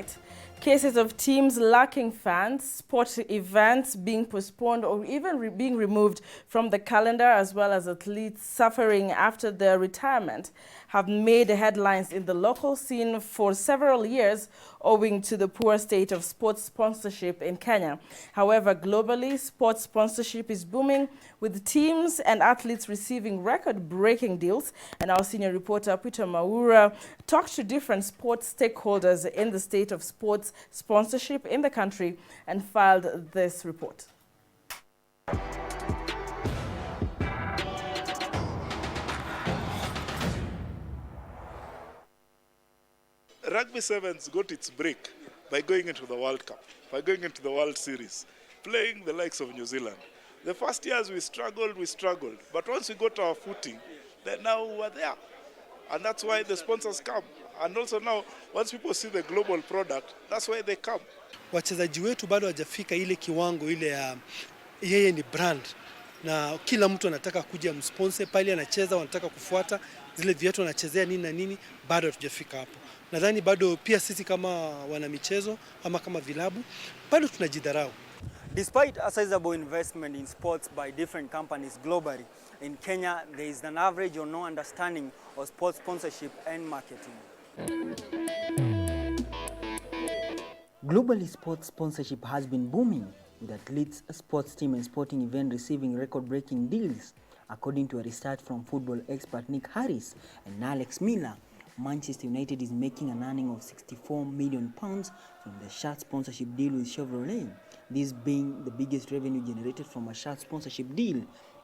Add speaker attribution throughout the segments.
Speaker 1: tonight. Cases of teams lacking fans, sport events being postponed or even being removed from the calendar, as well as athletes suffering after their retirement, have made headlines in the local scene for several years owing to the poor state of sports sponsorship in Kenya. However, globally, sports sponsorship is booming, with teams and athletes receiving record-breaking deals. And our senior reporter, Peter Maura, talked to different sports stakeholders in the state of sports sponsorship in the country and filed this report.
Speaker 2: Rugby Sevens got its break by going into the World Cup, by going into the World Series, playing the likes of New Zealand. The first years we struggled, but once we got our footing, then now we're there. And that's why the sponsors come. And also now, once people see the global product, that's why they come.
Speaker 3: Wachezaji wetu bado hajafika ile kiwango ile ya yeye ni brand, na kila mtu anataka kuja msponsor pale anacheza, wanataka kufuata zile viatu anachezea nini na nini, bado hatujafika hapo. Nadhani bado pia sisi kama wana michezo ama kama vilabu bado tunajidharau.
Speaker 4: Despite a sizable investment in sports by different companies globally, in Kenya there is an average or no understanding of sports sponsorship and marketing.
Speaker 5: Globally, sports sponsorship has been booming, with athletes, sports team and sporting event receiving record-breaking deals. According to a research from football expert Nick Harris and Alex Miller, Manchester United is making an earning of £64 million from the shirt sponsorship deal with Chevrolet, this being the biggest revenue generated from a shirt sponsorship deal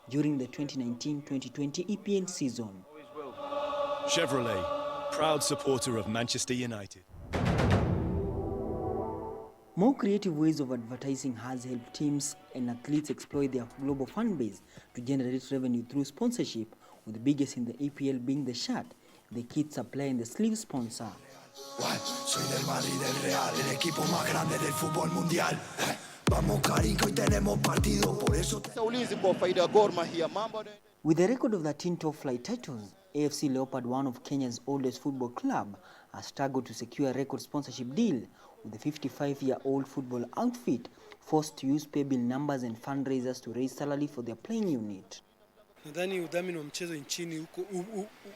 Speaker 5: during the 2019-2020 EPL season.
Speaker 6: Chevrolet, proud supporter of Manchester United.
Speaker 5: More creative ways of advertising has helped teams and athletes exploit their global fan base to generate revenue through sponsorship, with the biggest in the EPL being the shirt, the kit supply and the sleeve sponsor.
Speaker 7: Soy del Madrid, del Real, el equipo más grande del fútbol mundial. Vamos carico y tenemos partido, por eso.
Speaker 5: With a record of 13 top flight titles, AFC Leopard, one of Kenya's oldest football club, has struggled to secure a record sponsorship deal, with the 55-year-old football outfit forced to use paybill numbers and fundraisers to raise salary for their playing unit.
Speaker 3: Nadhani udhamini wa mchezo nchini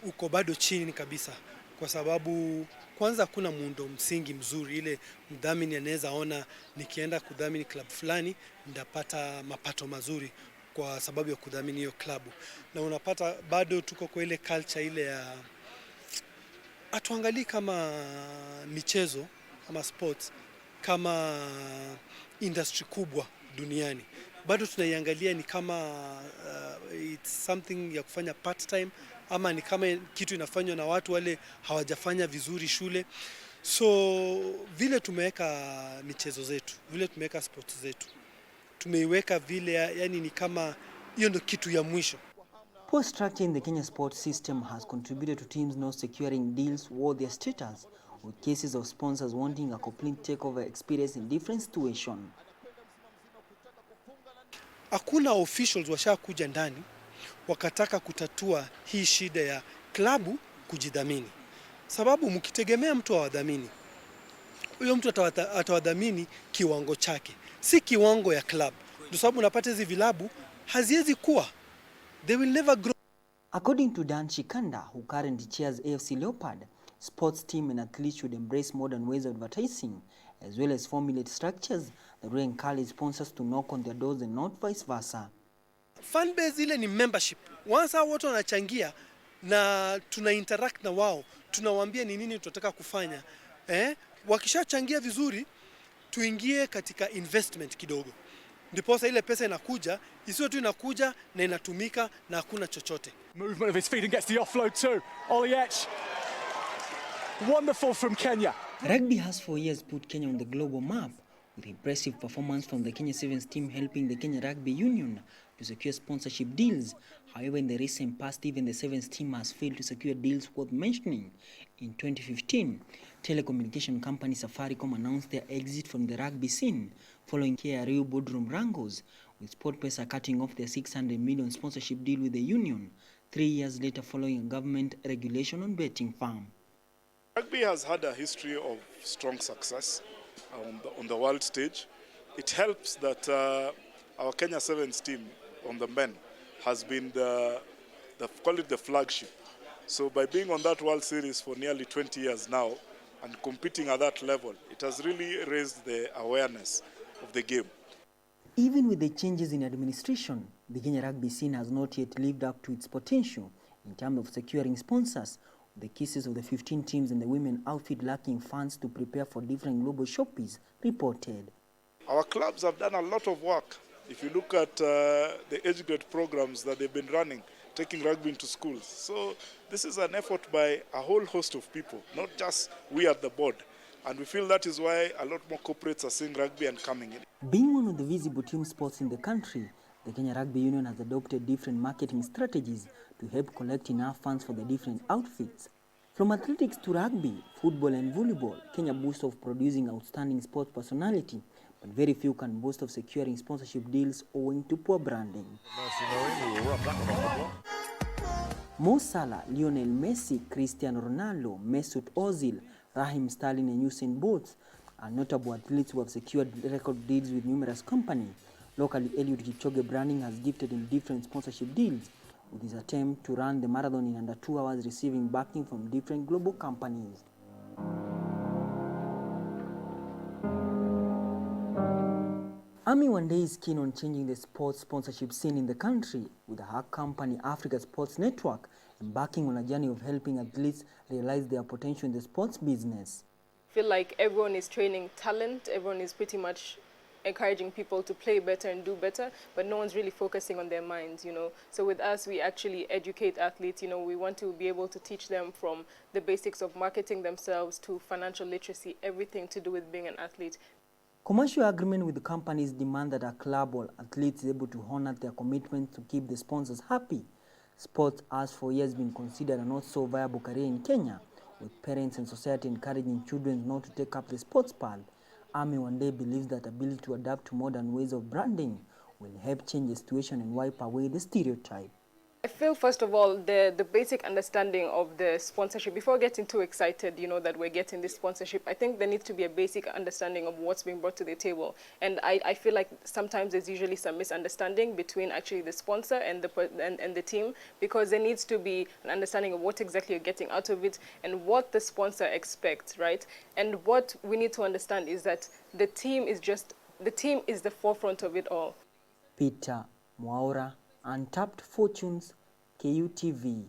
Speaker 3: uko bado chini kabisa, kwa sababu kwanza kuna muundo msingi mzuri. Ile mdhamini anaweza ona nikienda kudhamini club fulani ndapata mapato mazuri kwa sababu ya kudhamini hiyo klabu. Na unapata bado tuko kwa ile culture ile ya atuangalii kama michezo kama sports kama industry kubwa duniani. Bado tunaiangalia ni kama it's something ya kufanya part time, ama ni kama kitu inafanywa na watu wale hawajafanya vizuri shule. So vile tumeweka michezo zetu, vile tumeweka sports zetu, tumeiweka vile, yani ni kama hiyo ndio kitu ya mwisho.
Speaker 5: Poor structure in the Kenya sports system has contributed to teams not securing deals worth their status, with cases of sponsors wanting a complete takeover experience in different situations.
Speaker 3: Hakuna officials washakuja ndani wakataka kutatua hii shida ya klabu kujidhamini. Sababu mkitegemea mtu awadhamini, huyo mtu atawadhamini kiwango chake, si kiwango ya klabu. Ndio sababu unapata hizi vilabu haziwezi kuwa. They will never grow.
Speaker 5: According to Dan Shikanda, who currently chairs AFC Leopard, sports team and athletes should embrace modern ways of advertising, as well as formulate structures that will encourage sponsors to knock on their doors and not vice versa.
Speaker 3: Fan base ile ni membership. Once hao watu wanachangia na tuna interact na wao, tunawaambia ni nini tunataka kufanya. Wakishachangia vizuri, tuingie katika investment kidogo. Ndipo sasa ile pesa inakuja, isiyo tu inakuja na inatumika na hakuna chochote.
Speaker 6: Movement of his feet and gets the offload too. Oliech. Wonderful from Kenya.
Speaker 5: Rugby has for years put Kenya on the global map, with impressive performance from the Kenya Sevens team helping the Kenya Rugby Union to secure sponsorship deals. However, in the recent past, even the Sevens team has failed to secure deals worth mentioning. In 2015, telecommunication company Safaricom announced their exit from the rugby scene following KRU boardroom wrangles, with SportPesa cutting off their 600 million sponsorship deal with the union 3 years later following a government regulation on betting farm.
Speaker 2: Rugby has had a history of strong success on the world stage. It helps that our Kenya Sevens team on the men has been call it the flagship. So by being on that World Series for nearly 20 years now and competing at that level, it has really raised the awareness of the game.
Speaker 5: Even with the changes in administration, the Kenya rugby scene has not yet lived up to its potential in terms of securing sponsors, with the cases of the 15 teams and the women outfit lacking funds to prepare for different global showpiece reported.
Speaker 2: Our clubs have done a lot of work. If you look at the educative programs that they've been running, taking rugby into schools. So this is an effort by a whole host of people, not just we at the board. And we feel that is why a lot more corporates are seeing rugby and coming in.
Speaker 5: Being one of the visible team sports in the country, the Kenya Rugby Union has adopted different marketing strategies to help collect enough funds for the different outfits. From athletics to rugby, football and volleyball, Kenya boasts of producing outstanding sports personality, but very few can boast of securing sponsorship deals owing to poor branding. Mo Salah, Lionel Messi, Cristiano Ronaldo, Mesut Ozil, Raheem Sterling and Usain Bolt are notable athletes who have secured record deals with numerous companies. Locally, Eliud Kipchoge branding has gifted him different sponsorship deals, with his attempt to run the marathon in under 2 hours receiving backing from different global companies. Ami one day is keen on changing the sports sponsorship scene in the country, with her company Africa Sports Network embarking on a journey of helping athletes realize their potential in the sports business.
Speaker 8: I feel like everyone is training talent, everyone is pretty much encouraging people to play better and do better, but no one's really focusing on their minds, you know. So with us, we actually educate athletes, you know, we want to be able to teach them from the basics of marketing themselves to financial literacy, everything to do with being an athlete.
Speaker 5: Commercial agreement with the companies demand that a club or athletes is able to honor their commitment to keep the sponsors happy. Sports has for years been considered a not so viable career in Kenya, with parents and society encouraging children not to take up the sports path. Ami one day believes that ability to adapt to modern ways of branding will help change the situation and wipe away the stereotype.
Speaker 8: I feel, first of all, the basic understanding of the sponsorship, before getting too excited, you know, that we're getting this sponsorship, I think there needs to be a basic understanding of what's being brought to the table. And I feel like sometimes there's usually some misunderstanding between actually the sponsor and the team, because there needs to be an understanding of what exactly you're getting out of it and what the sponsor expects, right? And what we need to understand is that the team is the forefront of it all.
Speaker 5: Peter Mwaura, Untapped Fortunes, KUTV.